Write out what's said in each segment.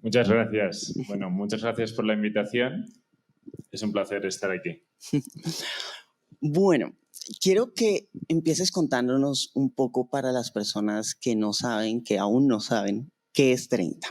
Muchas gracias. Bueno, muchas gracias por la invitación. Es un placer estar aquí. Bueno, quiero que empieces contándonos un poco para las personas que no saben, que aún no saben, ¿qué es 30?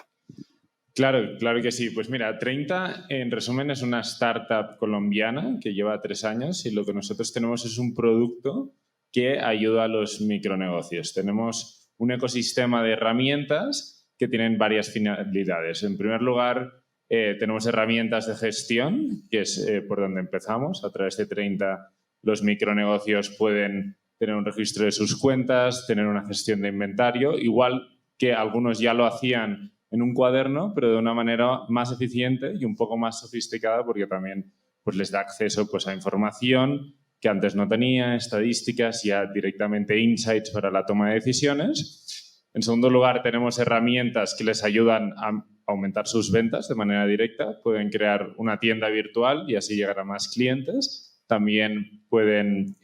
Claro que sí. Pues mira, 30 en resumen es una startup colombiana que lleva 3 años y lo que nosotros tenemos es un producto que ayuda a los micronegocios. Tenemos un ecosistema de herramientas que tienen varias finalidades. En primer lugar, tenemos herramientas de gestión, que es por donde empezamos. A través de 30 los micronegocios pueden tener un registro de sus cuentas, tener una gestión de inventario, igual que algunos ya lo hacían en un cuaderno, pero de una manera más eficiente y un poco más sofisticada, porque también pues, les da acceso pues, a información que antes no tenía, estadísticas, ya directamente insights para la toma de decisiones. En segundo lugar, tenemos herramientas que les ayudan a aumentar sus ventas de manera directa. Pueden crear una tienda virtual y así llegar a más clientes. También pueden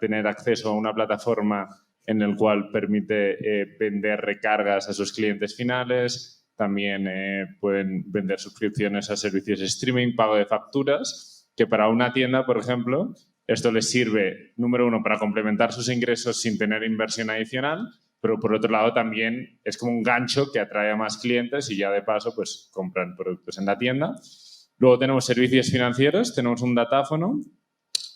tener acceso a una plataforma en el cual permite vender recargas a sus clientes finales. También pueden vender suscripciones a servicios de streaming, pago de facturas, que para una tienda, por ejemplo, esto les sirve, número uno, para complementar sus ingresos sin tener inversión adicional, pero por otro lado también es como un gancho que atrae a más clientes y ya de paso pues compran productos en la tienda. Luego tenemos servicios financieros, tenemos un datáfono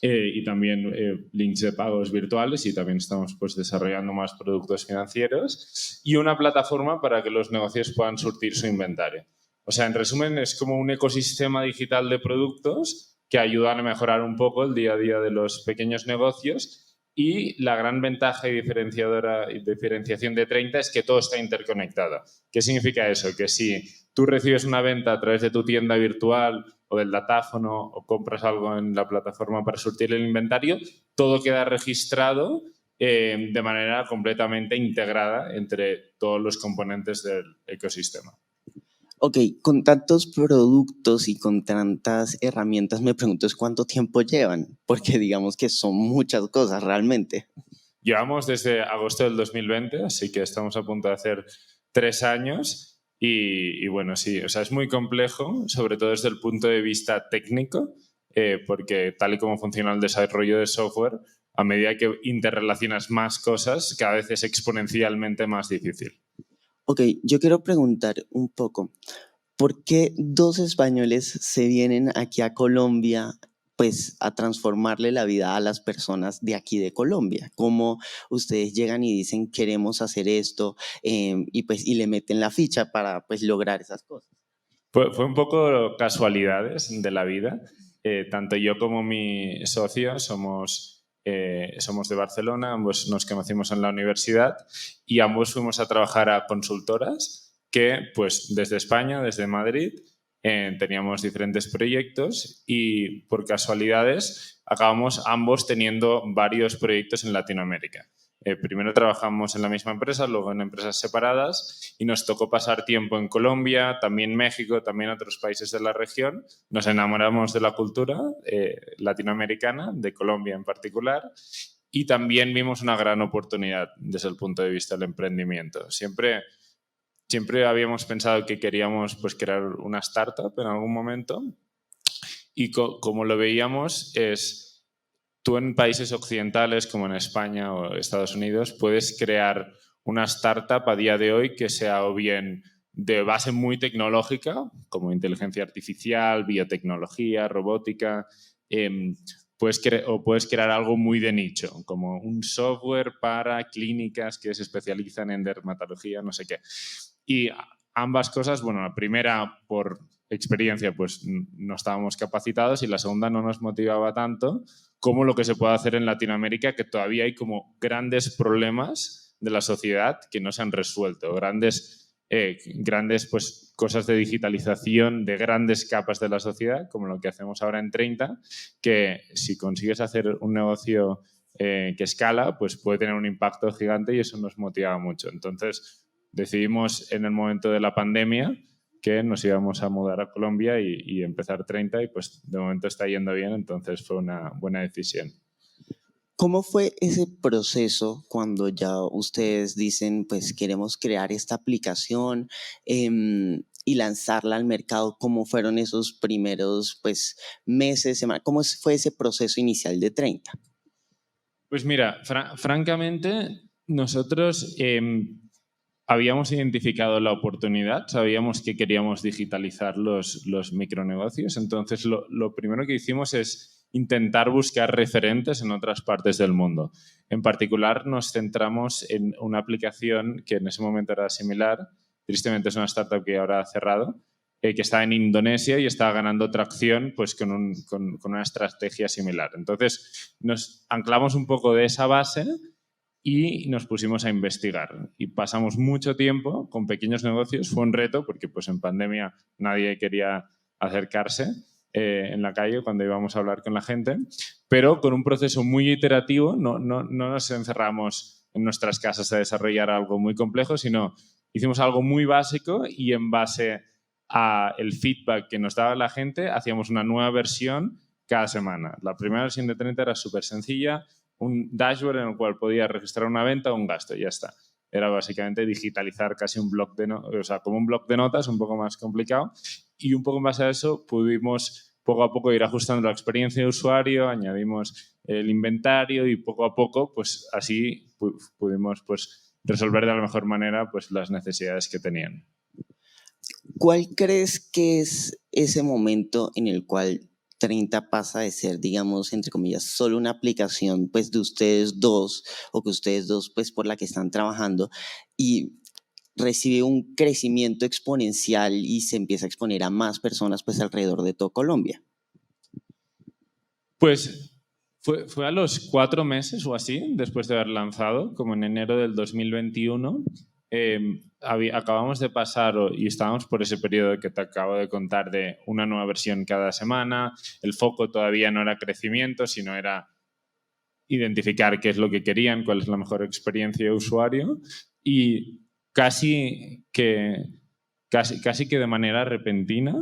y también links de pagos virtuales y también estamos pues, desarrollando más productos financieros y una plataforma para que los negocios puedan surtir su inventario. O sea, en resumen, es como un ecosistema digital de productos que ayudan a mejorar un poco el día a día de los pequeños negocios y la gran ventaja y diferenciación de 30 es que todo está interconectado. ¿Qué significa eso? Que si tú recibes una venta a través de tu tienda virtual o del datáfono o compras algo en la plataforma para surtir el inventario, todo queda registrado de manera completamente integrada entre todos los componentes del ecosistema. Ok, con tantos productos y con tantas herramientas, me pregunto es cuánto tiempo llevan, porque digamos que son muchas cosas realmente. Llevamos desde agosto del 2020, así que estamos a punto de hacer 3 años y bueno, sí, o sea, es muy complejo, sobre todo desde el punto de vista técnico, porque tal y como funciona el desarrollo de software, a medida que interrelacionas más cosas, cada vez es exponencialmente más difícil. Ok, yo quiero preguntar un poco, ¿por qué dos españoles se vienen aquí a Colombia pues a transformarle la vida a las personas de aquí de Colombia? ¿Cómo ustedes llegan y dicen queremos hacer esto y le meten la ficha para pues lograr esas cosas? Fue un poco casualidades de la vida. Tanto yo como mi socio somos de Barcelona, ambos nos conocimos en la universidad y ambos fuimos a trabajar a consultoras que, pues, desde España, desde Madrid, teníamos diferentes proyectos y por casualidades acabamos ambos teniendo varios proyectos en Latinoamérica. Primero trabajamos en la misma empresa, luego en empresas separadas y nos tocó pasar tiempo en Colombia, también México, también otros países de la región. Nos enamoramos de la cultura latinoamericana, de Colombia en particular, y también vimos una gran oportunidad desde el punto de vista del emprendimiento. Siempre habíamos pensado que queríamos pues, crear una startup en algún momento y como lo veíamos es, tú en países occidentales como en España o Estados Unidos puedes crear una startup a día de hoy que sea o bien de base muy tecnológica, como inteligencia artificial, biotecnología, robótica, puedes crear algo muy de nicho, como un software para clínicas que se especializan en dermatología, no sé qué. Y ambas cosas, bueno, la primera por experiencia pues no estábamos capacitados y la segunda no nos motivaba tanto como lo que se puede hacer en Latinoamérica, que todavía hay como grandes problemas de la sociedad que no se han resuelto, grandes pues, cosas de digitalización de grandes capas de la sociedad, como lo que hacemos ahora en 30, que si consigues hacer un negocio que escala, pues puede tener un impacto gigante y eso nos motiva mucho. Entonces decidimos en el momento de la pandemia que nos íbamos a mudar a Colombia y empezar 30 y pues de momento está yendo bien, entonces fue una buena decisión. ¿Cómo fue ese proceso cuando ya ustedes dicen, pues queremos crear esta aplicación? y lanzarla al mercado? ¿Cómo fueron esos primeros pues, meses, semanas? ¿Cómo fue ese proceso inicial de 30? Pues mira, francamente, nosotros habíamos identificado la oportunidad, sabíamos que queríamos digitalizar los micronegocios, entonces lo primero que hicimos es intentar buscar referentes en otras partes del mundo. En particular nos centramos en una aplicación que en ese momento era similar, tristemente es una startup que ahora ha cerrado, que está en Indonesia y está ganando tracción pues, con una estrategia similar. Entonces nos anclamos un poco de esa base y nos pusimos a investigar y pasamos mucho tiempo con pequeños negocios. Fue un reto porque pues, en pandemia nadie quería acercarse en la calle cuando íbamos a hablar con la gente, pero con un proceso muy iterativo. No nos encerramos en nuestras casas a desarrollar algo muy complejo, sino hicimos algo muy básico y en base al feedback que nos daba la gente hacíamos una nueva versión cada semana. La primera versión de 30 era súper sencilla, un dashboard en el cual podía registrar una venta o un gasto y ya está. Era básicamente digitalizar casi un blog de notas, o sea, como un blog de notas, un poco más complicado. Y un poco en base a eso pudimos poco a poco ir ajustando la experiencia de usuario, añadimos el inventario y poco a poco, pues así pudimos pues, resolver de la mejor manera pues, las necesidades que tenían. ¿Cuál crees que es ese momento en el cual 30 pasa de ser, digamos, entre comillas, solo una aplicación pues de ustedes dos o que ustedes dos pues por la que están trabajando y recibe un crecimiento exponencial y se empieza a exponer a más personas pues alrededor de todo Colombia? Pues fue a los 4 meses o así, después de haber lanzado, como en enero del 2021. Acabamos de pasar y estábamos por ese periodo que te acabo de contar de una nueva versión cada semana. El foco todavía no era crecimiento, sino era identificar qué es lo que querían, cuál es la mejor experiencia de usuario y casi que de manera repentina,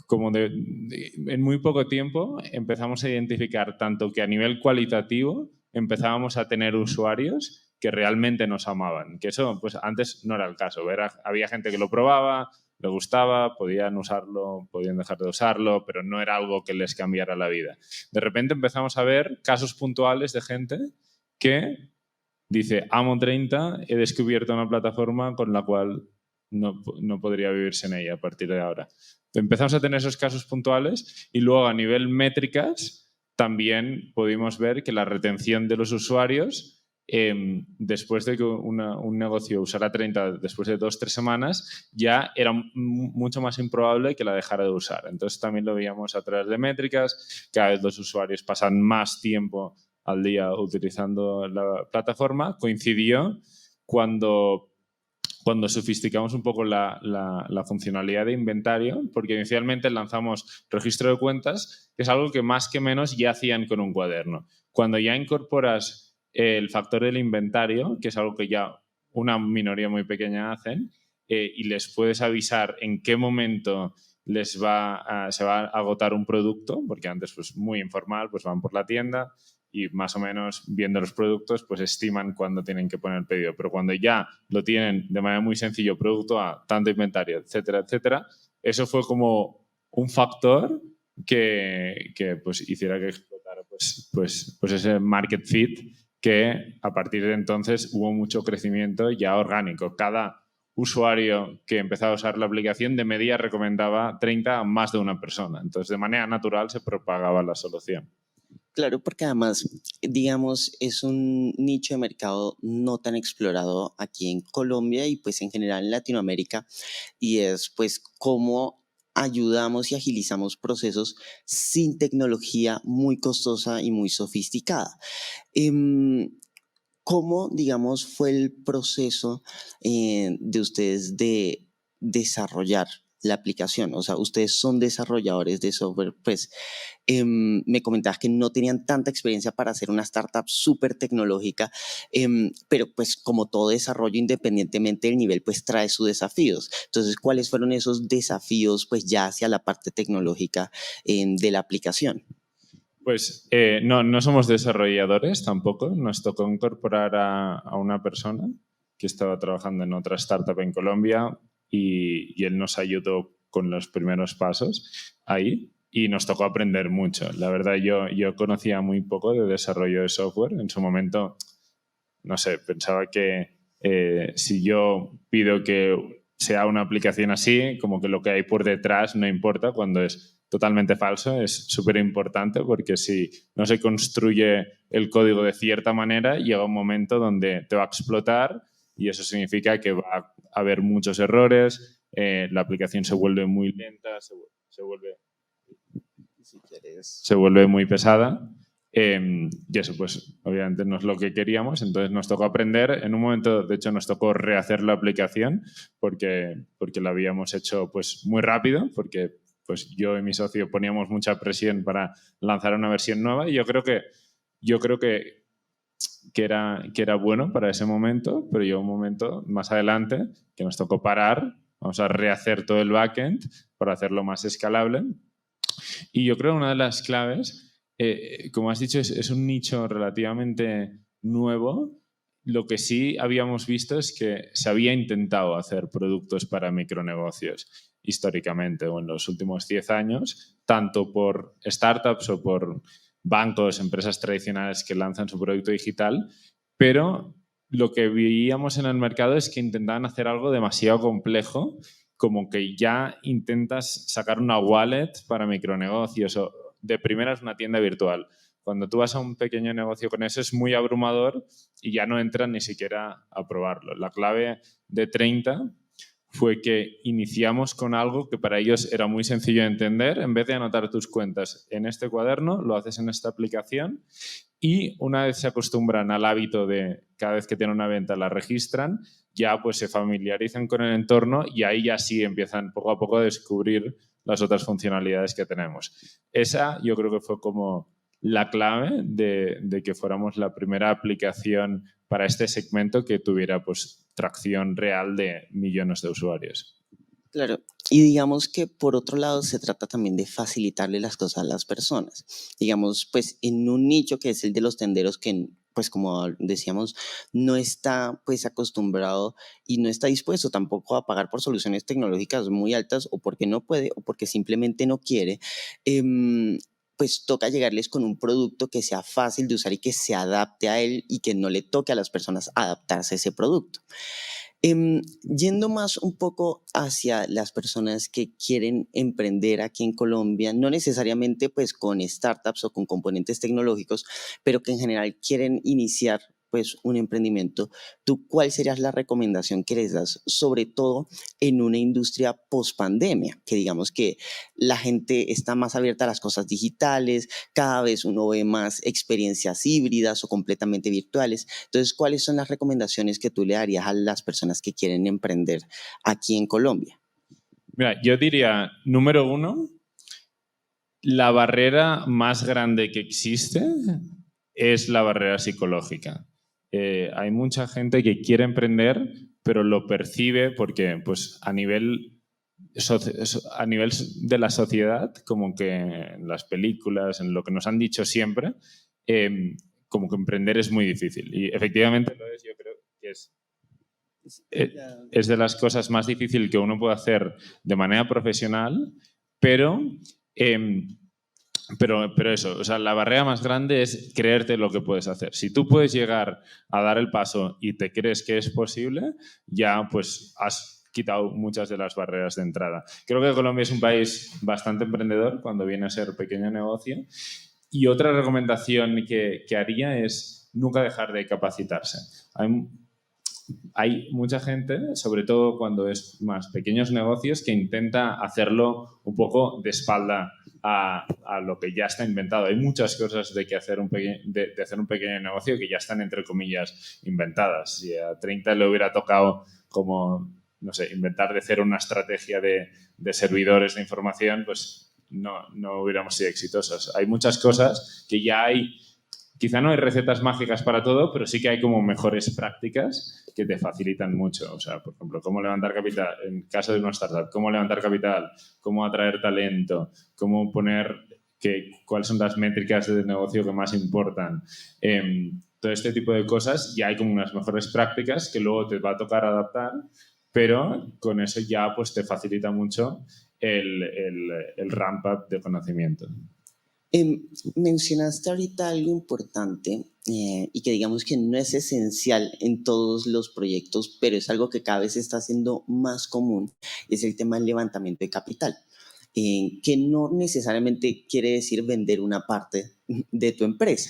como en muy poco tiempo empezamos a identificar tanto que a nivel cualitativo empezábamos a tener usuarios que realmente nos amaban, que eso pues antes no era el caso. Había gente que lo probaba, le gustaba, podían usarlo, podían dejar de usarlo, pero no era algo que les cambiara la vida. De repente empezamos a ver casos puntuales de gente que dice, amo 30, he descubierto una plataforma con la cual no podría vivirse en ella a partir de ahora. Empezamos a tener esos casos puntuales y luego a nivel métricas también pudimos ver que la retención de los usuarios, después de que un negocio usara 30 después de 2 o 3 semanas, ya era mucho más improbable que la dejara de usar. Entonces también lo veíamos a través de métricas, cada vez los usuarios pasan más tiempo al día utilizando la plataforma. Coincidió cuando sofisticamos un poco la funcionalidad de inventario, porque inicialmente lanzamos registro de cuentas, que es algo que más que menos ya hacían con un cuaderno. Cuando ya incorporas el factor del inventario, que es algo que ya una minoría muy pequeña hacen, y les puedes avisar en qué momento se va a agotar un producto, porque antes pues muy informal, pues van por la tienda y más o menos viendo los productos pues estiman cuándo tienen que poner el pedido, pero cuando ya lo tienen de manera muy sencilla, producto a tanto inventario, etcétera, etcétera, eso fue como un factor que pues hiciera que explotara pues ese market fit, que a partir de entonces hubo mucho crecimiento ya orgánico. Cada usuario que empezaba a usar la aplicación de media recomendaba 30 a más de una persona. Entonces, de manera natural se propagaba la solución. Claro, porque además, digamos, es un nicho de mercado no tan explorado aquí en Colombia y pues en general en Latinoamérica, y es pues cómo ayudamos y agilizamos procesos sin tecnología muy costosa y muy sofisticada. ¿Cómo, digamos, fue el proceso de ustedes de desarrollar la aplicación? O sea, ustedes son desarrolladores de software, pues me comentabas que no tenían tanta experiencia para hacer una startup súper tecnológica, pero pues como todo desarrollo, independientemente del nivel, pues trae sus desafíos. Entonces, ¿cuáles fueron esos desafíos pues ya hacia la parte tecnológica de la aplicación? Pues no somos desarrolladores tampoco. Nos tocó incorporar a una persona que estaba trabajando en otra startup en Colombia. y él nos ayudó con los primeros pasos ahí y nos tocó aprender mucho. La verdad, yo conocía muy poco de desarrollo de software. En su momento, no sé, pensaba que si yo pido que sea una aplicación así, como que lo que hay por detrás no importa, cuando es totalmente falso. Es súper importante porque si no se construye el código de cierta manera, llega un momento donde te va a explotar y eso significa que va a haber muchos errores, la aplicación se vuelve muy lenta, se vuelve muy pesada. Y eso, pues, obviamente no es lo que queríamos, entonces nos tocó aprender. En un momento, de hecho, nos tocó rehacer la aplicación porque la habíamos hecho pues, muy rápido, porque pues, yo y mi socio poníamos mucha presión para lanzar una versión nueva y yo creo que era bueno para ese momento, pero llegó un momento más adelante que nos tocó parar, vamos a rehacer todo el backend para hacerlo más escalable. Y yo creo que una de las claves, como has dicho, es un nicho relativamente nuevo. Lo que sí habíamos visto es que se había intentado hacer productos para micronegocios históricamente o en los últimos 10 años, tanto por startups o por bancos, empresas tradicionales que lanzan su producto digital, pero lo que veíamos en el mercado es que intentaban hacer algo demasiado complejo, como que ya intentas sacar una wallet para micronegocios o de primera es una tienda virtual. Cuando tú vas a un pequeño negocio con eso es muy abrumador y ya no entran ni siquiera a probarlo. La clave de 30 fue que iniciamos con algo que para ellos era muy sencillo de entender. En vez de anotar tus cuentas en este cuaderno, lo haces en esta aplicación y una vez se acostumbran al hábito de cada vez que tienen una venta la registran, ya pues se familiarizan con el entorno y ahí ya sí empiezan poco a poco a descubrir las otras funcionalidades que tenemos. Esa yo creo que fue como la clave de que fuéramos la primera aplicación para este segmento que tuviera pues tracción real de millones de usuarios. Claro, y digamos que por otro lado se trata también de facilitarle las cosas a las personas. Digamos, pues en un nicho que es el de los tenderos que, pues como decíamos, no está pues acostumbrado y no está dispuesto tampoco a pagar por soluciones tecnológicas muy altas o porque no puede o porque simplemente no quiere. Pues toca llegarles con un producto que sea fácil de usar y que se adapte a él y que no le toque a las personas adaptarse a ese producto. Yendo más un poco hacia las personas que quieren emprender aquí en Colombia, no necesariamente pues con startups o con componentes tecnológicos, pero que en general quieren iniciar pues un emprendimiento, ¿tú cuál sería la recomendación que les das, sobre todo en una industria post-pandemia? Que digamos que la gente está más abierta a las cosas digitales, cada vez uno ve más experiencias híbridas o completamente virtuales. Entonces, ¿cuáles son las recomendaciones que tú le darías a las personas que quieren emprender aquí en Colombia? Mira, yo diría, número uno, la barrera más grande que existe es la barrera psicológica. Hay mucha gente que quiere emprender, pero lo percibe porque pues, a nivel de la sociedad, como que en las películas, en lo que nos han dicho siempre, como que emprender es muy difícil. Y efectivamente lo es, yo creo que es de las cosas más difíciles que uno puede hacer de manera profesional, pero, eh, pero eso, o sea, la barrera más grande es creerte lo que puedes hacer. Si tú puedes llegar a dar el paso y te crees que es posible, ya pues has quitado muchas de las barreras de entrada. Creo que Colombia es un país bastante emprendedor cuando viene a ser pequeño negocio. Y otra recomendación que haría es nunca dejar de capacitarse. Hay mucha gente, sobre todo cuando es más pequeños negocios, que intenta hacerlo un poco de espalda a lo que ya está inventado. Hay muchas cosas de hacer un pequeño negocio que ya están, entre comillas, inventadas. Si a 30 le hubiera tocado como, no sé, inventar de cero una estrategia de servidores de información, pues no hubiéramos sido exitosos. Hay muchas cosas que ya hay. Quizá no hay recetas mágicas para todo, pero sí que hay como mejores prácticas que te facilitan mucho. O sea, por ejemplo, cómo levantar capital, en caso de una startup, cómo levantar capital, cómo atraer talento, cómo poner cuáles son las métricas de negocio que más importan. Todo este tipo de cosas ya hay como unas mejores prácticas que luego te va a tocar adaptar, pero con eso ya pues, te facilita mucho el ramp-up de conocimiento. Mencionaste ahorita algo importante y que digamos que no es esencial en todos los proyectos, pero es algo que cada vez está siendo más común, es el tema del levantamiento de capital, que no necesariamente quiere decir vender una parte de tu empresa.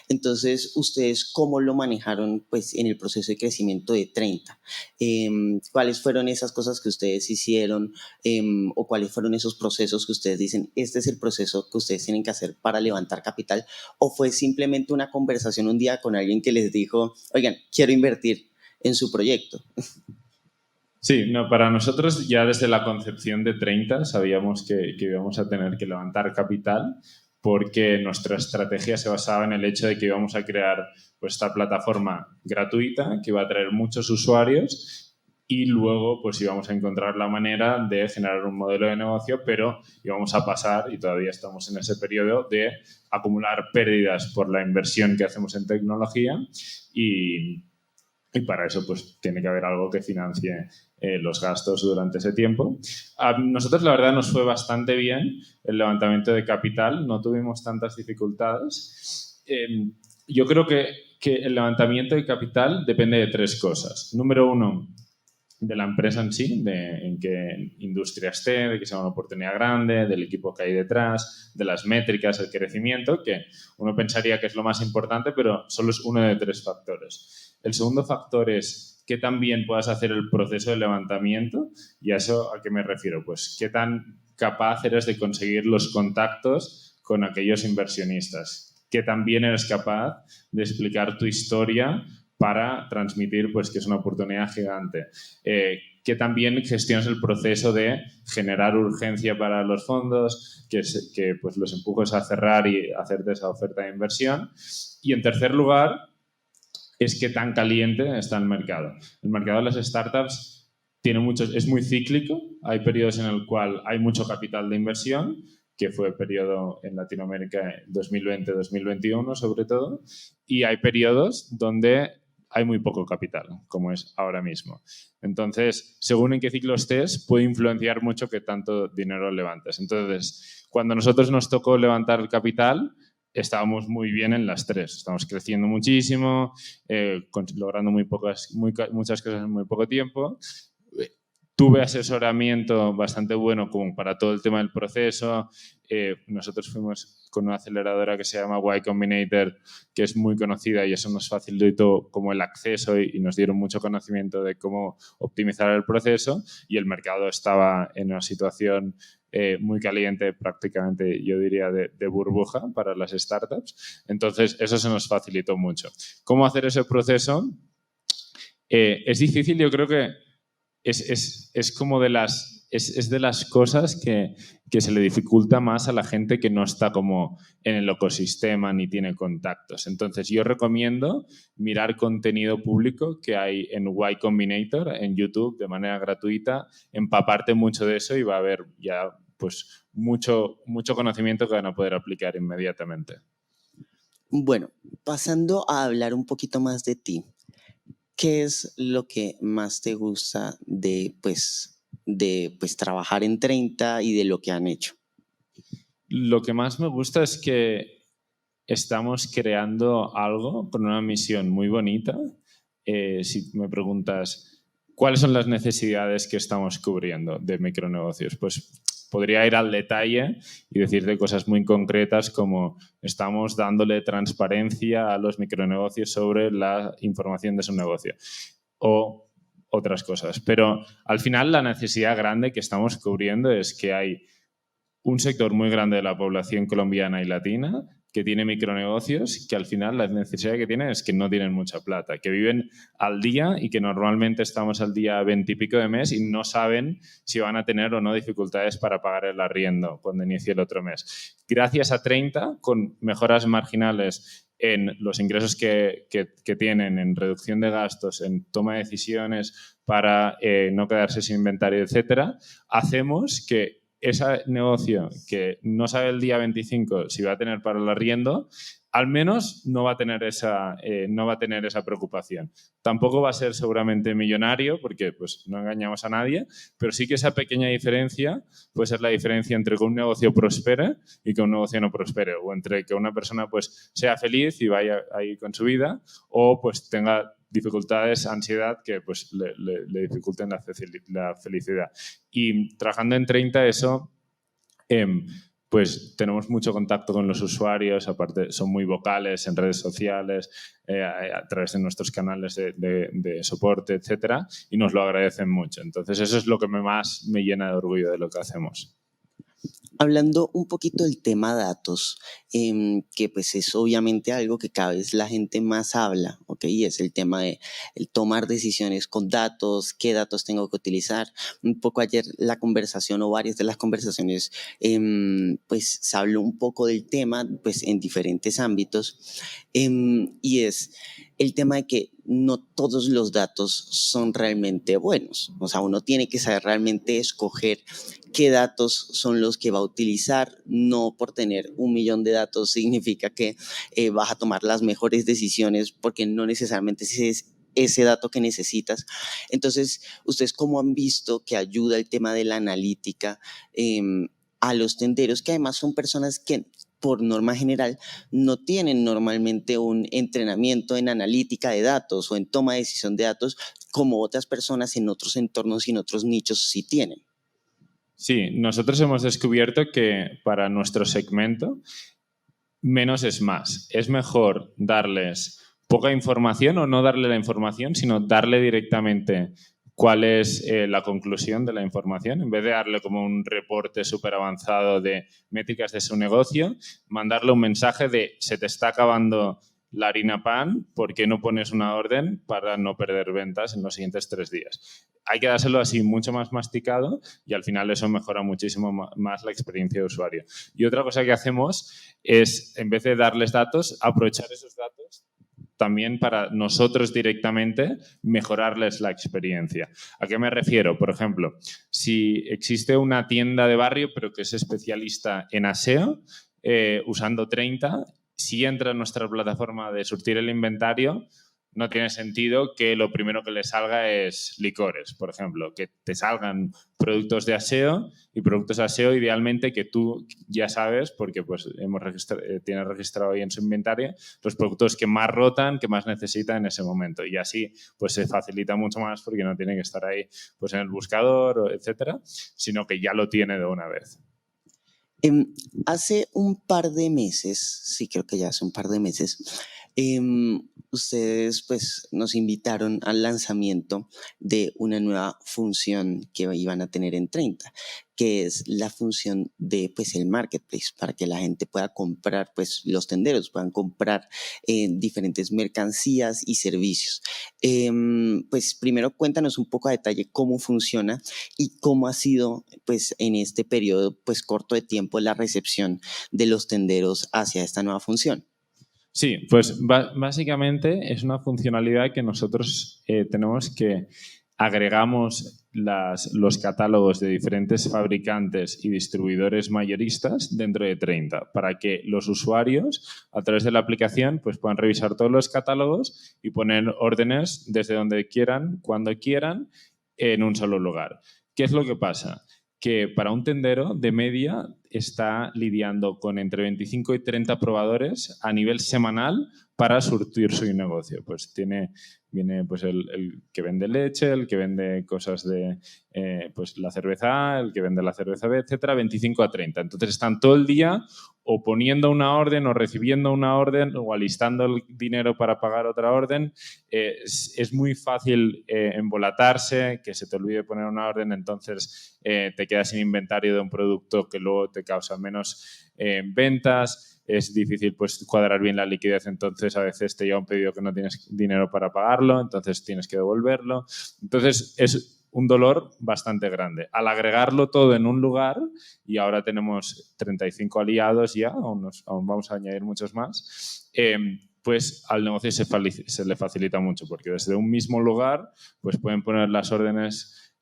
Entonces, ¿ustedes cómo lo manejaron pues, en el proceso de crecimiento de 30? ¿Cuáles fueron esas cosas que ustedes hicieron o cuáles fueron esos procesos que ustedes dicen, este es el proceso que ustedes tienen que hacer para levantar capital? ¿O fue simplemente una conversación un día con alguien que les dijo, oigan, quiero invertir en su proyecto? Sí, no, para nosotros ya desde la concepción de 30 sabíamos que íbamos a tener que levantar capital porque nuestra estrategia se basaba en el hecho de que íbamos a crear pues, esta plataforma gratuita que iba a traer muchos usuarios y luego pues íbamos a encontrar la manera de generar un modelo de negocio, pero íbamos a pasar, y todavía estamos en ese periodo, de acumular pérdidas por la inversión que hacemos en tecnología y para eso pues tiene que haber algo que financie los gastos durante ese tiempo. A nosotros la verdad nos fue bastante bien el levantamiento de capital, no tuvimos tantas dificultades. Yo creo que el levantamiento de capital depende de tres cosas. Número uno, de la empresa en sí, de en qué industria esté, de que sea una oportunidad grande, del equipo que hay detrás, de las métricas, el crecimiento, que uno pensaría que es lo más importante, pero solo es uno de tres factores. El segundo factor es qué tan bien puedas hacer el proceso de levantamiento. ¿Y a eso a qué me refiero? Pues qué tan capaz eres de conseguir los contactos con aquellos inversionistas. Qué tan bien eres capaz de explicar tu historia para transmitir pues, que es una oportunidad gigante. Que también gestiones el proceso de generar urgencia para los fondos, que pues, los empujes a cerrar y hacerte esa oferta de inversión. Y en tercer lugar, es qué tan caliente está el mercado. El mercado de las startups es muy cíclico. Hay periodos en el cual hay mucho capital de inversión, que fue el periodo en Latinoamérica 2020-2021 sobre todo, y hay periodos donde hay muy poco capital, como es ahora mismo. Entonces, según en qué ciclo estés, puede influenciar mucho qué tanto dinero levantes. Entonces, cuando a nosotros nos tocó levantar el capital, estábamos muy bien en las tres. Estamos creciendo muchísimo, logrando muchas cosas en muy poco tiempo. Tuve asesoramiento bastante bueno como para todo el tema del proceso. Nosotros fuimos con una aceleradora que se llama Y Combinator, que es muy conocida y eso nos facilitó como el acceso y nos dieron mucho conocimiento de cómo optimizar el proceso y el mercado estaba en una situación muy caliente, prácticamente yo diría de burbuja para las startups. Entonces eso se nos facilitó mucho. ¿Cómo hacer ese proceso? Es difícil, yo creo que es como de las cosas que se le dificulta más a la gente que no está como en el ecosistema ni tiene contactos. Entonces, yo recomiendo mirar contenido público que hay en Y Combinator, en YouTube, de manera gratuita, empaparte mucho de eso y va a haber ya pues mucho conocimiento que van a poder aplicar inmediatamente. Bueno, pasando a hablar un poquito más de ti. ¿Qué es lo que más te gusta de trabajar en 30 y de lo que han hecho? Lo que más me gusta es que estamos creando algo con una misión muy bonita. Si me preguntas, ¿cuáles son las necesidades que estamos cubriendo de micronegocios? Pues podría ir al detalle y decirte cosas muy concretas como estamos dándole transparencia a los micronegocios sobre la información de su negocio o otras cosas. Pero al final la necesidad grande que estamos cubriendo es que hay un sector muy grande de la población colombiana y latina que tiene micronegocios, que al final la necesidad que tienen es que no tienen mucha plata, que viven al día y que normalmente estamos al día 20 y pico de mes y no saben si van a tener o no dificultades para pagar el arriendo cuando inicie el otro mes. Gracias a 30, con mejoras marginales en los ingresos que tienen, en reducción de gastos, en toma de decisiones para no quedarse sin inventario, etcétera, hacemos que ese negocio que no sabe el día 25 si va a tener para el arriendo, al menos no va a tener esa preocupación. Tampoco va a ser seguramente millonario, porque pues, no engañamos a nadie, pero sí que esa pequeña diferencia puede ser la diferencia entre que un negocio prospere y que un negocio no prospere, o entre que una persona pues, sea feliz y vaya ahí con su vida, o pues tenga dificultades, ansiedad, que pues, le dificulten la felicidad. Y trabajando en 30 eso... pues tenemos mucho contacto con los usuarios, aparte son muy vocales en redes sociales, a través de nuestros canales de soporte, etcétera, y nos lo agradecen mucho. Entonces eso es lo que más me llena de orgullo de lo que hacemos. Hablando un poquito del tema datos, que pues es obviamente algo que cada vez la gente más habla, ¿ok? Y es el tema de el tomar decisiones con datos, qué datos tengo que utilizar. Un poco ayer la conversación o varias de las conversaciones, pues se habló un poco del tema, pues en diferentes ámbitos, y es el tema de que no todos los datos son realmente buenos. O sea, uno tiene que saber realmente escoger qué datos son los que va a utilizar. No por tener 1.000.000 de datos significa que vas a tomar las mejores decisiones, porque no necesariamente es ese dato que necesitas. Entonces, ¿ustedes cómo han visto que ayuda el tema de la analítica a los tenderos, que además son personas que por norma general no tienen normalmente un entrenamiento en analítica de datos o en toma de decisión de datos como otras personas en otros entornos y en otros nichos sí tienen? Sí, nosotros hemos descubierto que para nuestro segmento menos es más. Es mejor darles poca información o no darle la información, sino darle directamente cuál es la conclusión de la información. En vez de darle como un reporte súper avanzado de métricas de su negocio, mandarle un mensaje de se te está acabando la harina pan, ¿por qué no pones una orden para no perder ventas en los siguientes 3 días? Hay que dárselo así mucho más masticado y al final eso mejora muchísimo más la experiencia de usuario. Y otra cosa que hacemos es, en vez de darles datos, aprovechar esos datos también para nosotros directamente mejorarles la experiencia. ¿A qué me refiero? Por ejemplo, si existe una tienda de barrio pero que es especialista en aseo, usando 30, si entra en nuestra plataforma de surtir el inventario, no tiene sentido que lo primero que le salga es licores, por ejemplo, que te salgan productos de aseo y productos de aseo idealmente que tú ya sabes, porque pues tienes registrado ahí en su inventario los productos que más rotan, que más necesita en ese momento, y así pues se facilita mucho más porque no tiene que estar ahí pues en el buscador, etcétera, sino que ya lo tiene de una vez. Hace un par de meses, sí creo que ya hace un par de meses, ustedes pues nos invitaron al lanzamiento de una nueva función que iban a tener en 30, que es la función de pues el marketplace, para que la gente pueda comprar, pues los tenderos puedan comprar diferentes mercancías y servicios. Pues primero cuéntanos un poco a detalle cómo funciona y cómo ha sido pues en este periodo pues corto de tiempo la recepción de los tenderos hacia esta nueva función. Sí, pues básicamente es una funcionalidad que nosotros tenemos que agregamos los catálogos de diferentes fabricantes y distribuidores mayoristas dentro de 30 para que los usuarios a través de la aplicación pues, puedan revisar todos los catálogos y poner órdenes desde donde quieran, cuando quieran, en un solo lugar. ¿Qué es lo que pasa? Que para un tendero de media está lidiando con entre 25 y 30 probadores a nivel semanal para surtir su negocio. Pues viene pues el que vende leche, el que vende cosas de pues la cerveza A, el que vende la cerveza B, etcétera, 25 a 30. Entonces están todo el día o poniendo una orden o recibiendo una orden o alistando el dinero para pagar otra orden. Es muy fácil embolatarse, que se te olvide poner una orden, entonces te quedas sin inventario de un producto que luego te causa menos ventas. Es difícil pues, cuadrar bien la liquidez, entonces a veces te llega un pedido que no tienes dinero para pagarlo, entonces tienes que devolverlo. Entonces es un dolor bastante grande. Al agregarlo todo en un lugar, y ahora tenemos 35 aliados ya, aún vamos a añadir muchos más, pues al negocio se le facilita mucho, porque desde un mismo lugar pues pueden poner las órdenes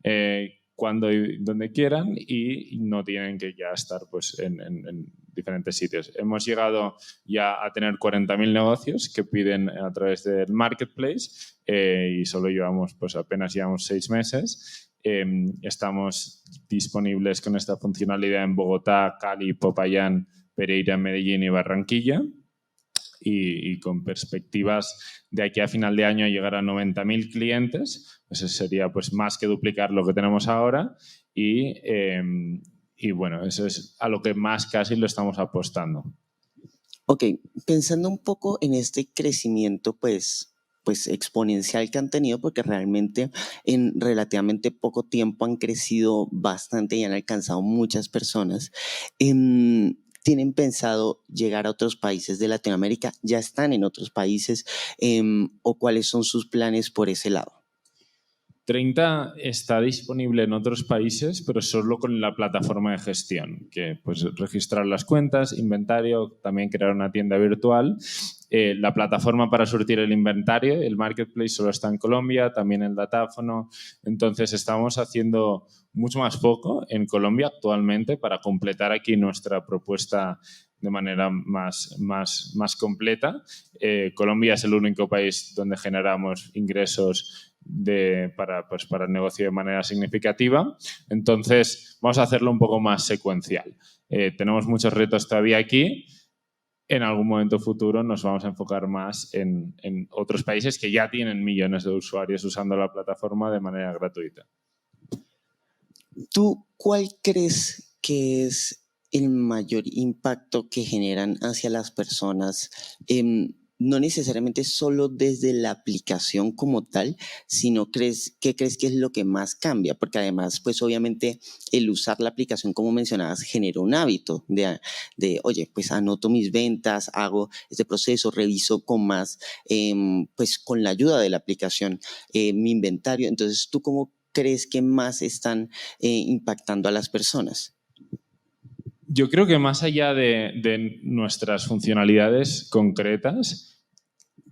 cuando y donde quieran y no tienen que ya estar pues, en diferentes sitios. Hemos llegado ya a tener 40.000 negocios que piden a través del marketplace y solo apenas llevamos 6 meses. Estamos disponibles con esta funcionalidad en Bogotá, Cali, Popayán, Pereira, Medellín y Barranquilla. Y con perspectivas de aquí a final de año llegar a 90.000 clientes, pues eso sería pues, más que duplicar lo que tenemos ahora y bueno, eso es a lo que más casi lo estamos apostando. Ok, pensando un poco en este crecimiento, pues exponencial que han tenido, porque realmente en relativamente poco tiempo han crecido bastante y han alcanzado muchas personas. ¿Tienen pensado llegar a otros países de Latinoamérica? ¿Ya están en otros países? ¿O cuáles son sus planes por ese lado? 30 está disponible en otros países, pero solo con la plataforma de gestión, que pues registrar las cuentas, inventario, también crear una tienda virtual. La plataforma para surtir el inventario, el marketplace, solo está en Colombia, también el datáfono. Entonces estamos haciendo mucho más foco en Colombia actualmente para completar aquí nuestra propuesta de manera más completa. Colombia es el único país donde generamos ingresos para el negocio de manera significativa. Entonces, vamos a hacerlo un poco más secuencial. Tenemos muchos retos todavía aquí. En algún momento futuro nos vamos a enfocar más en otros países que ya tienen millones de usuarios usando la plataforma de manera gratuita. ¿Tú cuál crees que es el mayor impacto que generan hacia las personas? No necesariamente solo desde la aplicación como tal, sino ¿qué crees que es lo que más cambia? Porque además, pues obviamente el usar la aplicación, como mencionabas, genera un hábito oye, pues anoto mis ventas, hago este proceso, reviso con más, pues con la ayuda de la aplicación, mi inventario. Entonces, ¿tú cómo crees que más están impactando a las personas? Yo creo que más allá de nuestras funcionalidades concretas,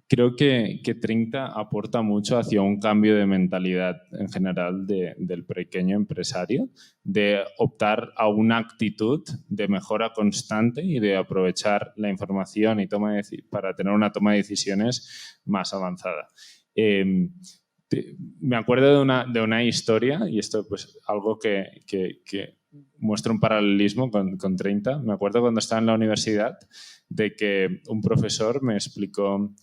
creo que 30 aporta mucho hacia un cambio de mentalidad en general del pequeño empresario, de optar a una actitud de mejora constante y de aprovechar la información y para tener una toma de decisiones más avanzada. Me acuerdo de una historia, y esto pues algo que muestra un paralelismo con 30. Me acuerdo cuando estaba en la universidad de que un profesor me explicó,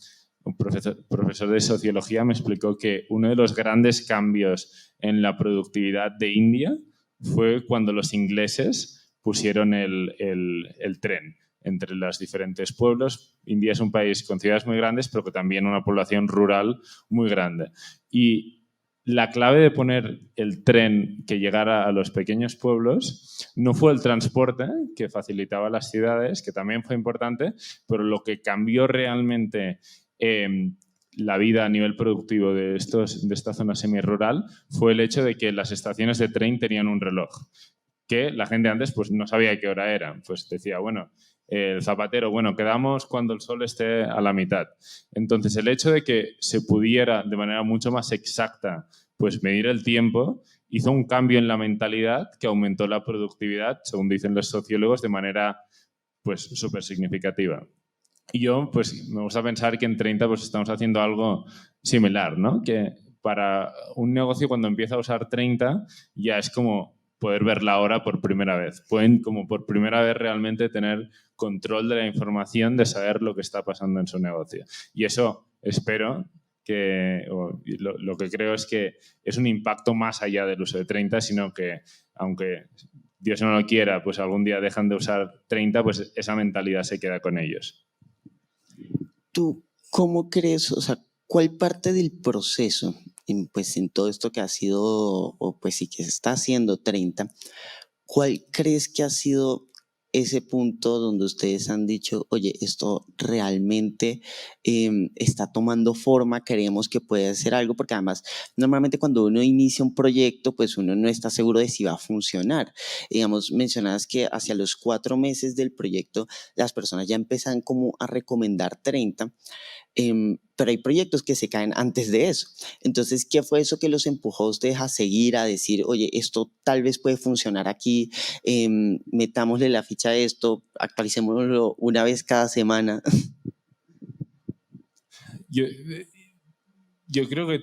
un profesor de sociología me explicó que uno de los grandes cambios en la productividad de India fue cuando los ingleses pusieron el tren entre los diferentes pueblos. India es un país con ciudades muy grandes, pero que también una población rural muy grande. Y la clave de poner el tren que llegara a los pequeños pueblos no fue el transporte que facilitaba las ciudades, que también fue importante, pero lo que cambió realmente la vida a nivel productivo de esta zona semirural fue el hecho de que las estaciones de tren tenían un reloj, que la gente antes pues, no sabía qué hora era. Pues decía, bueno, el zapatero, bueno, quedamos cuando el sol esté a la mitad. Entonces, el hecho de que se pudiera de manera mucho más exacta pues medir el tiempo hizo un cambio en la mentalidad que aumentó la productividad, según dicen los sociólogos, de manera pues súper significativa. Y yo pues me gusta pensar que en 30 pues estamos haciendo algo similar, ¿no? Que para un negocio cuando empieza a usar 30 ya es como poder ver la hora por primera vez. Pueden como por primera vez realmente tener control de la información, de saber lo que está pasando en su negocio. Y eso espero lo que creo es que es un impacto más allá del uso de 30, sino que aunque Dios no lo quiera, pues algún día dejan de usar 30, pues esa mentalidad se queda con ellos. ¿Tú cómo crees, o sea, cuál parte del proceso, pues en todo esto que ha sido, o pues sí que se está haciendo 30, cuál crees que ha sido ese punto donde ustedes han dicho, oye, esto realmente está tomando forma, creemos que puede hacer algo? Porque además, normalmente cuando uno inicia un proyecto, pues uno no está seguro de si va a funcionar. Digamos, mencionabas que hacia los 4 meses del proyecto, las personas ya empiezan como a recomendar 30. pero hay proyectos que se caen antes de eso. Entonces, ¿qué fue eso que los empujó a ustedes a seguir, a decir, oye, esto tal vez puede funcionar aquí, metámosle la ficha a esto, actualicémoslo una vez cada semana? Yo creo que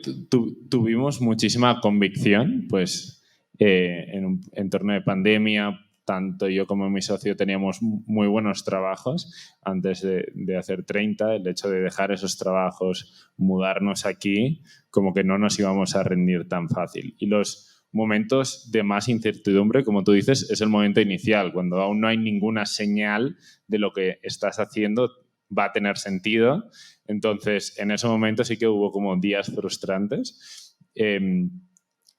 tuvimos muchísima convicción, pues en un entorno de pandemia, tanto yo como mi socio teníamos muy buenos trabajos antes de hacer 30. El hecho de dejar esos trabajos, mudarnos aquí, como que no nos íbamos a rendir tan fácil. Y los momentos de más incertidumbre, como tú dices, es el momento inicial, cuando aún no hay ninguna señal de lo que estás haciendo va a tener sentido. Entonces, en ese momento sí que hubo como días frustrantes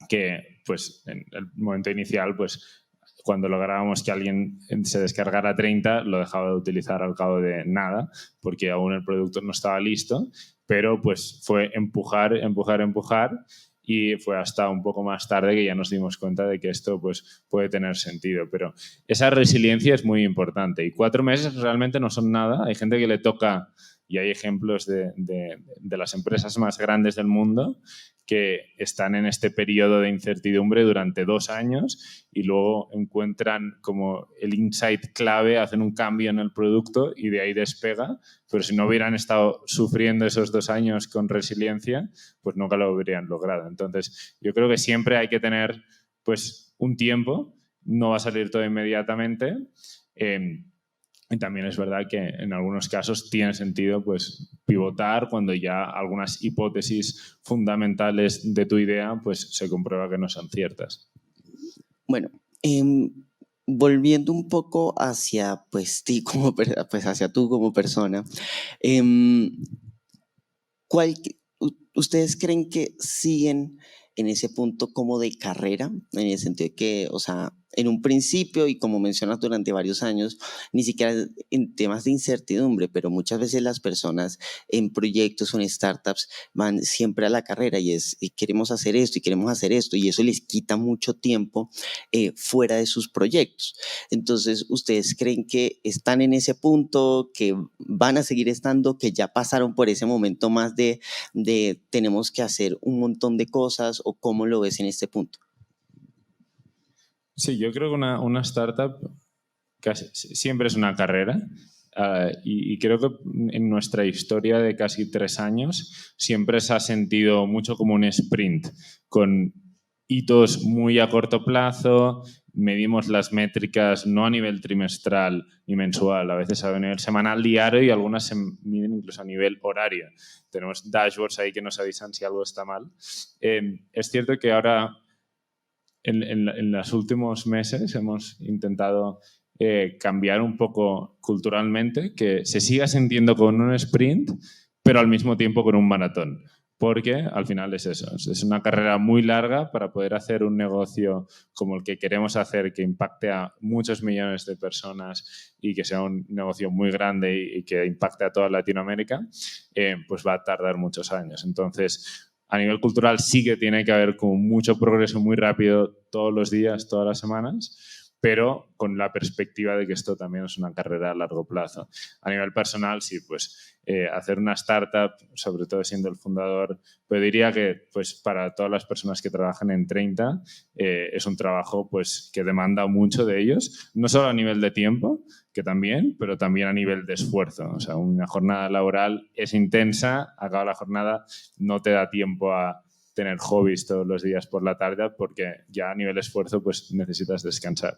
que, pues, en el momento inicial, pues, cuando lográbamos que alguien se descargara 30, lo dejaba de utilizar al cabo de nada, porque aún el producto no estaba listo, pero pues fue empujar, empujar, empujar, y fue hasta un poco más tarde que ya nos dimos cuenta de que esto pues, puede tener sentido. Pero esa resiliencia es muy importante y 4 meses realmente no son nada. Hay gente que le toca, y hay ejemplos de las empresas más grandes del mundo que están en este periodo de incertidumbre durante 2 años y luego encuentran como el insight clave, hacen un cambio en el producto y de ahí despega. Pero si no hubieran estado sufriendo esos 2 años con resiliencia, pues nunca lo habrían logrado. Entonces, yo creo que siempre hay que tener pues un tiempo, no va a salir todo inmediatamente. Y también es verdad que en algunos casos tiene sentido pues, pivotar cuando ya algunas hipótesis fundamentales de tu idea pues, se comprueba que no son ciertas. Bueno, volviendo un poco hacia pues, ti como, pues, hacia tú como persona, ¿ustedes creen que siguen en ese punto como de carrera? En el sentido de que, o sea, en un principio y como mencionas durante varios años, ni siquiera en temas de incertidumbre, pero muchas veces las personas en proyectos o en startups van siempre a la carrera y queremos hacer esto y queremos hacer esto y eso les quita mucho tiempo fuera de sus proyectos. Entonces, ¿ustedes creen que están en ese punto, que van a seguir estando, que ya pasaron por ese momento más de tenemos que hacer un montón de cosas, o cómo lo ves en este punto? Sí, yo creo que una startup casi, siempre es una carrera. Y creo que en nuestra historia de casi 3 años siempre se ha sentido mucho como un sprint, con hitos muy a corto plazo, medimos las métricas no a nivel trimestral ni mensual, a veces a nivel semanal, diario, y algunas se miden incluso a nivel horario. Tenemos dashboards ahí que nos avisan si algo está mal. Es cierto que ahora en los últimos meses hemos intentado cambiar un poco culturalmente, que se siga sintiendo con un sprint, pero al mismo tiempo con un maratón. Porque al final es eso, es una carrera muy larga para poder hacer un negocio como el que queremos hacer, que impacte a muchos millones de personas y que sea un negocio muy grande y que impacte a toda Latinoamérica, pues va a tardar muchos años. Entonces, a nivel cultural sí que tiene que haber como mucho progreso muy rápido todos los días, todas las semanas, pero con la perspectiva de que esto también es una carrera a largo plazo. A nivel personal, sí, pues hacer una startup, sobre todo siendo el fundador, pues diría que pues, para todas las personas que trabajan en 30 es un trabajo pues, que demanda mucho de ellos, no solo a nivel de tiempo, que también, pero también a nivel de esfuerzo. O sea, una jornada laboral es intensa, acaba la jornada, no te da tiempo a tener hobbies todos los días por la tarde porque ya a nivel esfuerzo pues necesitas descansar.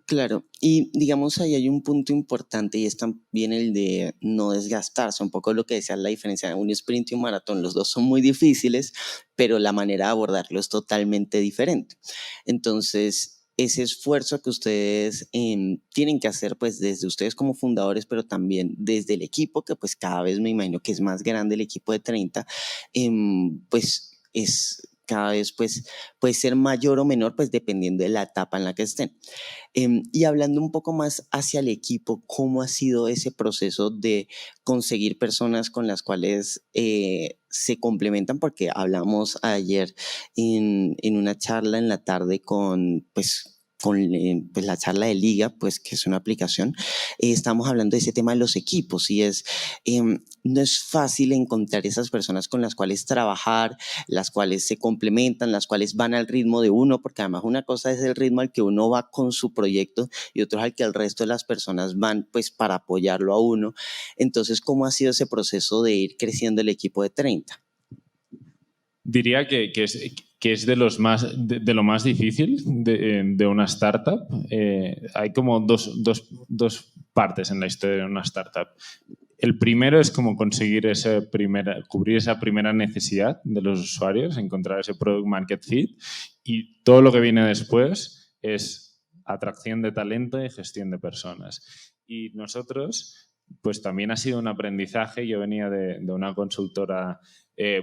Claro, y digamos ahí hay un punto importante y es también el de no desgastarse, un poco lo que decía, la diferencia de un sprint y un maratón, los dos son muy difíciles, pero la manera de abordarlo es totalmente diferente. Entonces, ese esfuerzo que ustedes tienen que hacer, pues desde ustedes como fundadores, pero también desde el equipo, que pues cada vez me imagino que es más grande el equipo de 30, pues es cada vez pues puede ser mayor o menor, pues dependiendo de la etapa en la que estén. Y hablando un poco más hacia el equipo, ¿cómo ha sido ese proceso de conseguir personas con las cuales se complementan? Porque hablamos ayer en una charla en la tarde con con pues la charla de Liga, pues que es una aplicación, estamos hablando de ese tema de los equipos y no es fácil encontrar esas personas con las cuales trabajar, las cuales se complementan, las cuales van al ritmo de uno, porque además una cosa es el ritmo al que uno va con su proyecto y otro es al que el resto de las personas van pues para apoyarlo a uno. Entonces, ¿cómo ha sido ese proceso de ir creciendo el equipo de 30? Diría que es de lo más difícil de una startup. Hay como dos partes en la historia de una startup. El primero es como conseguir cubrir esa primera necesidad de los usuarios, encontrar ese product market fit, y todo lo que viene después es atracción de talento y gestión de personas. Y nosotros, pues también ha sido un aprendizaje. Yo venía de una consultora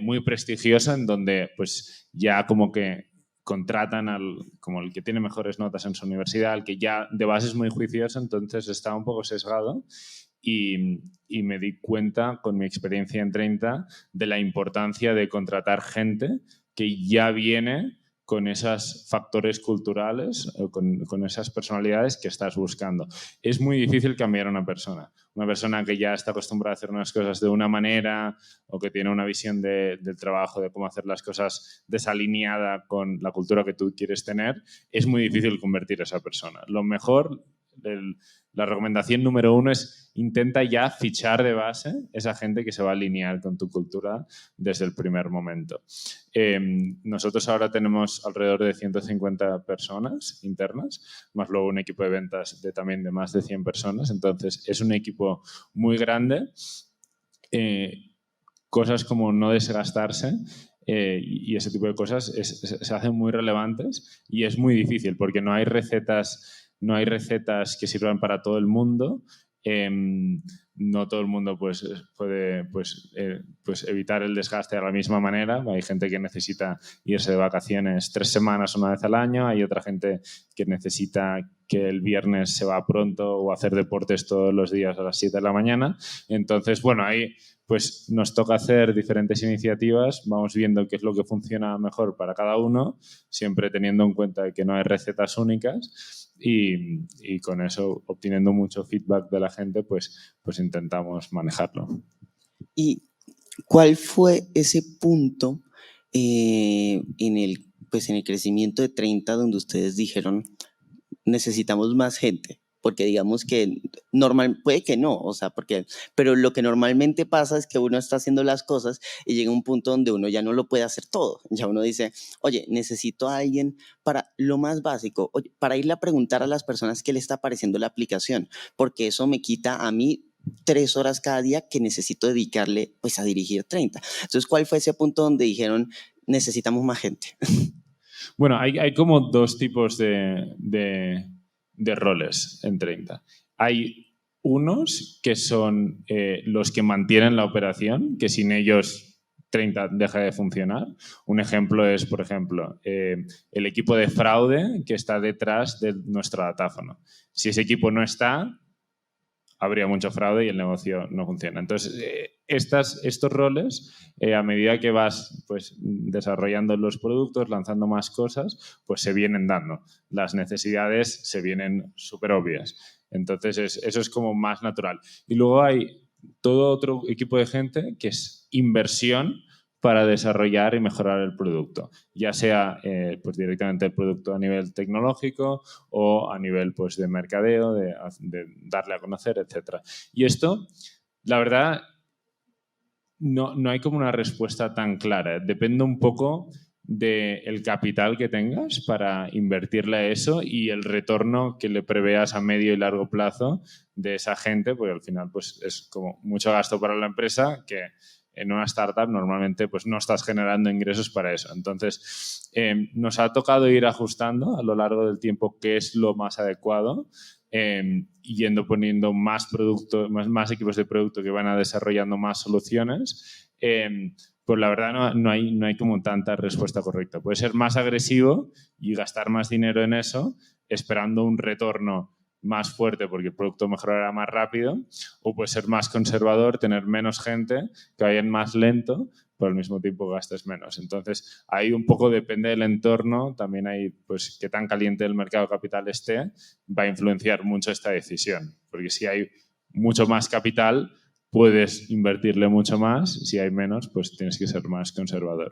muy prestigiosa en donde pues ya como que contratan como el que tiene mejores notas en su universidad, al que ya de base es muy juicioso, entonces estaba un poco sesgado. Y me di cuenta con mi experiencia en 30 de la importancia de contratar gente que ya viene con esos factores culturales, con esas personalidades que estás buscando. Es muy difícil cambiar a una persona que ya está acostumbrada a hacer unas cosas de una manera o que tiene una visión del trabajo, de cómo hacer las cosas desalineada con la cultura que tú quieres tener. Es muy difícil convertir a esa persona. Lo mejor, la recomendación número 1 es intenta ya fichar de base esa gente que se va a alinear con tu cultura desde el primer momento. Nosotros ahora tenemos alrededor de 150 personas internas, más luego un equipo de ventas también de más de 100 personas. Entonces, es un equipo muy grande. Cosas como no desgastarse y ese tipo de cosas se hacen muy relevantes, y es muy difícil porque no hay recetas que sirvan para todo el mundo. No todo el mundo pues, puede pues, evitar el desgaste de la misma manera. Hay gente que necesita irse de vacaciones 3 semanas una vez al año, hay otra gente que necesita que el viernes se va pronto o hacer deportes todos los días a las 7 de la mañana. Entonces, bueno, ahí pues nos toca hacer diferentes iniciativas, vamos viendo qué es lo que funciona mejor para cada uno, siempre teniendo en cuenta que no hay recetas únicas, y con eso, obteniendo mucho feedback de la gente, pues intentamos manejarlo. ¿Y cuál fue ese punto en el crecimiento de 30 donde ustedes dijeron necesitamos más gente? Porque digamos que puede que no, o sea, pero lo que normalmente pasa es que uno está haciendo las cosas y llega un punto donde uno ya no lo puede hacer todo. Ya uno dice, oye, necesito a alguien para lo más básico, para irle a preguntar a las personas qué le está pareciendo la aplicación, porque eso me quita a mí 3 horas cada día que necesito dedicarle pues a dirigir 30. Entonces, ¿cuál fue ese punto donde dijeron necesitamos más gente? Bueno, hay como dos tipos de roles en 30. Hay unos que son los que mantienen la operación, que sin ellos 30 deja de funcionar. Un ejemplo es, por ejemplo, el equipo de fraude que está detrás de nuestro datáfono. Si ese equipo no está, habría mucho fraude y el negocio no funciona. Entonces, estos roles, a medida que vas pues, desarrollando los productos, lanzando más cosas, pues se vienen dando. Las necesidades se vienen súper obvias. Entonces, eso es como más natural. Y luego hay todo otro equipo de gente que es inversión para desarrollar y mejorar el producto, ya sea pues directamente el producto a nivel tecnológico o a nivel pues, de mercadeo, de darle a conocer, etc. Y esto, la verdad, no hay como una respuesta tan clara. Depende un poco del capital que tengas para invertirle a eso y el retorno que le preveas a medio y largo plazo de esa gente, porque al final pues, es como mucho gasto para la empresa que en una startup normalmente pues, no estás generando ingresos para eso. Entonces, nos ha tocado ir ajustando a lo largo del tiempo qué es lo más adecuado, yendo poniendo más productos, más equipos de producto que van a desarrollando más soluciones. Pues la verdad no hay como tanta respuesta correcta. Puede ser más agresivo y gastar más dinero en eso, esperando un retorno más fuerte porque el producto mejorará más rápido, o puede ser más conservador, tener menos gente, que vayan más lento pero al mismo tiempo gastes menos. Entonces, ahí un poco depende del entorno, también hay, pues, qué tan caliente el mercado de capital esté, va a influenciar mucho esta decisión, porque si hay mucho más capital, puedes invertirle mucho más, si hay menos, pues tienes que ser más conservador.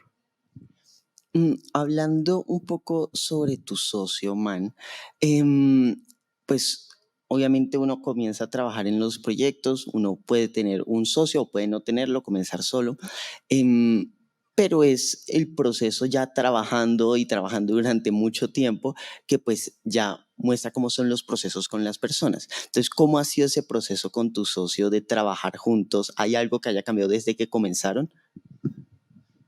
Hablando un poco sobre tu socio, Man, pues obviamente uno comienza a trabajar en los proyectos, uno puede tener un socio o puede no tenerlo, comenzar solo, pero es el proceso ya trabajando y trabajando durante mucho tiempo que pues ya muestra cómo son los procesos con las personas. Entonces, ¿cómo ha sido ese proceso con tu socio de trabajar juntos? ¿Hay algo que haya cambiado desde que comenzaron?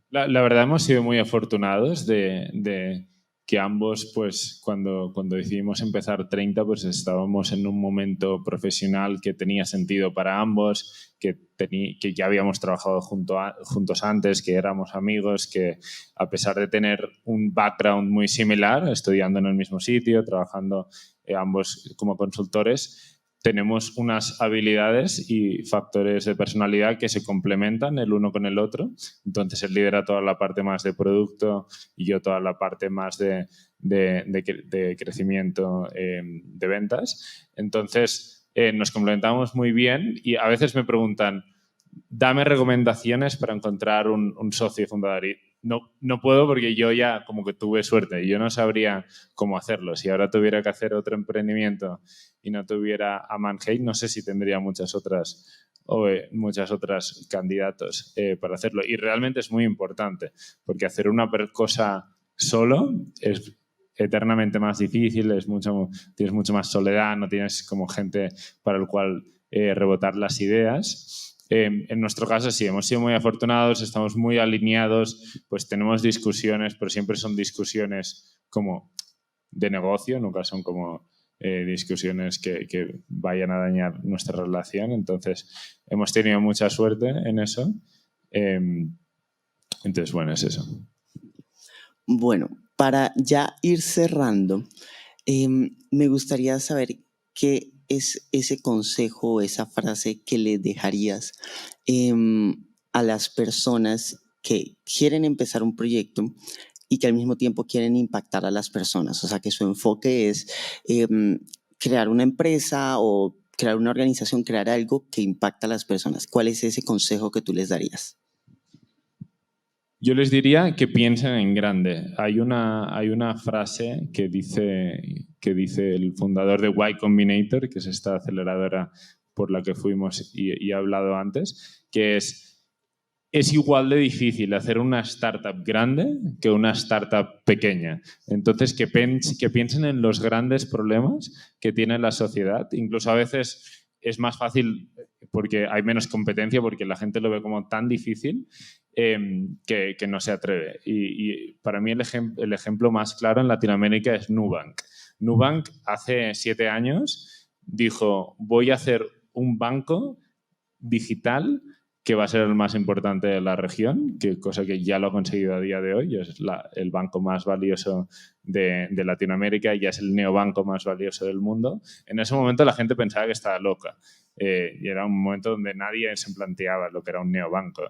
La verdad hemos sido muy afortunados de que ambos, pues cuando decidimos empezar 30, pues estábamos en un momento profesional que tenía sentido para ambos, que ya habíamos trabajado juntos antes, que éramos amigos, que a pesar de tener un background muy similar, estudiando en el mismo sitio, trabajando ambos como consultores, tenemos unas habilidades y factores de personalidad que se complementan el uno con el otro. Entonces, él lidera toda la parte más de producto y yo toda la parte más de crecimiento de ventas. Entonces, nos complementamos muy bien y a veces me preguntan, dame recomendaciones para encontrar un socio fundador. Y no puedo porque yo ya como que tuve suerte y yo no sabría cómo hacerlo. Si ahora tuviera que hacer otro emprendimiento y no tuviera a Manhate, no sé si tendría muchas otras candidatos para hacerlo. Y realmente es muy importante porque hacer una cosa solo es eternamente más difícil, tienes mucho más soledad, no tienes como gente para el cual rebotar las ideas. En nuestro caso sí, hemos sido muy afortunados, estamos muy alineados, pues tenemos discusiones, pero siempre son discusiones como de negocio, nunca son como discusiones que vayan a dañar nuestra relación. Entonces, hemos tenido mucha suerte en eso. Entonces, bueno, es eso. Bueno, para ya ir cerrando, me gustaría saber qué es ese consejo o esa frase que le dejarías a las personas que quieren empezar un proyecto y que al mismo tiempo quieren impactar a las personas. O sea, que su enfoque es crear una empresa o crear una organización, crear algo que impacta a las personas. ¿Cuál es ese consejo que tú les darías? Yo les diría que piensen en grande. Hay una frase que dice el fundador de Y Combinator, que es esta aceleradora por la que fuimos y he hablado antes, que es igual de difícil hacer una startup grande que una startup pequeña. Entonces, que piensen en los grandes problemas que tiene la sociedad. Incluso a veces es más fácil porque hay menos competencia, porque la gente lo ve como tan difícil que no se atreve. Y para mí el ejemplo más claro en Latinoamérica es Nubank. Nubank hace 7 años dijo, voy a hacer un banco digital que va a ser el más importante de la región, cosa que ya lo ha conseguido a día de hoy. Es el banco más valioso de Latinoamérica, ya es el neobanco más valioso del mundo. En ese momento la gente pensaba que estaba loca y era un momento donde nadie se planteaba lo que era un neobanco.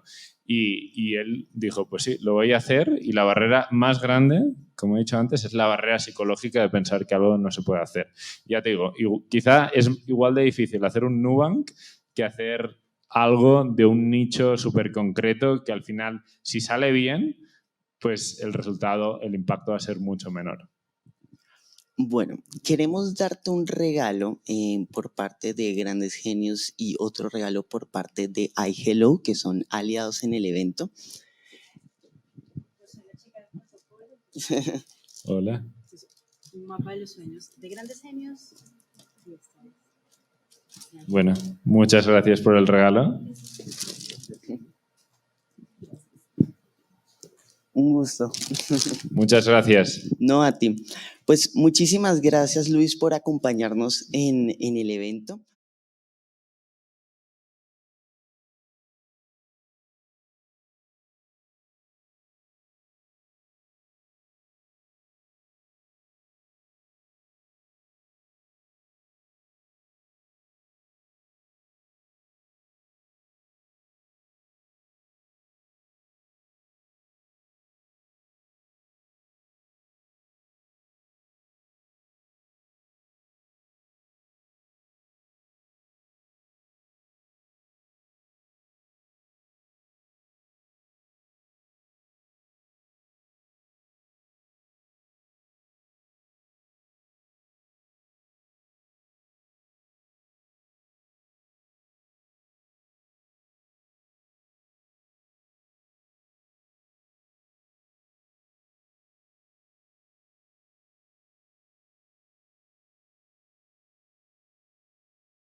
Y él dijo, pues sí, lo voy a hacer, y la barrera más grande, como he dicho antes, es la barrera psicológica de pensar que algo no se puede hacer. Ya te digo, quizá es igual de difícil hacer un Nubank que hacer algo de un nicho súper concreto que al final, si sale bien, pues el resultado, el impacto va a ser mucho menor. Bueno, queremos darte un regalo por parte de Grandes Genios y otro regalo por parte de iHello, que son aliados en el evento. Hola. Un mapa de los sueños de Grandes Genios. Bueno, muchas gracias por el regalo. Un gusto. Muchas gracias. No, a ti. Pues muchísimas gracias, Luis, por acompañarnos en el evento.